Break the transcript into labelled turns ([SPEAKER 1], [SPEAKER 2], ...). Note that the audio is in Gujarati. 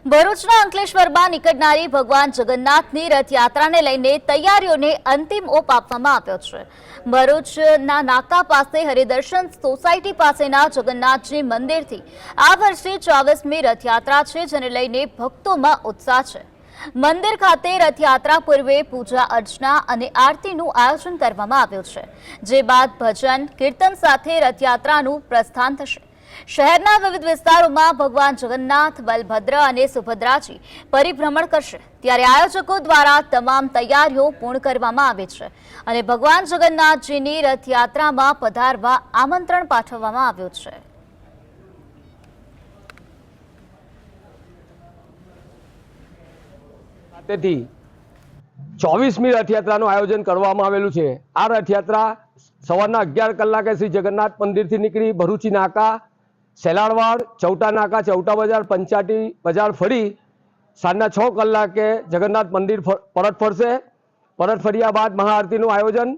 [SPEAKER 1] ભરૂચના અંકલેશ્વરમાં નીકળનારી ભગવાન જગન્નાથની રથયાત્રાને લઈને તૈયારીઓને અંતિમ ઓપ આપવામાં આવ્યો છે। ભરૂચના નાકા પાસે હરિદર્શન સોસાયટી પાસેના જગન્નાથજી મંદિરથી આ વર્ષે 24મી રથયાત્રા છે, જેને લઈને ભક્તોમાં ઉત્સાહ છે। મંદિર ખાતે રથયાત્રા પૂર્વે પૂજા અર્ચના અને આરતીનું આયોજન કરવામાં આવ્યું છે, જે બાદ ભજન કીર્તન સાથે રથયાત્રાનું પ્રસ્થાન થશે। શહેરના વિવિધ વિસ્તારોમાં ભગવાન જગન્નાથ, બલભદ્ર અને સુભદ્રાજી પરિભ્રમણ કરશે, ત્યારે આયોજકો દ્વારા તમામ તૈયારીઓ પૂર્ણ કરવામાં આવી છે અને ભગવાન જગન્નાથજીની રથયાત્રામાં પધારવા આમંત્રણ પાઠવવામાં આવ્યું છે।
[SPEAKER 2] તેથી 24મી રથયાત્રાનું આયોજન કરવામાં આવેલું છે। આ રથયાત્રા સવારના 11 કલાકે શ્રી જગન્નાથ મંદિરથી નીકળી ભરૂચી નાકા, સેલાડવાડ, ચૌટા નાકા, ચૌટા બજાર, પંચાટી બજાર ફરી સાંજના 6 કલાકે જગન્નાથ મંદિર પરત ફરશે। પરત ફર્યા બાદ મહાઆરતીનું આયોજન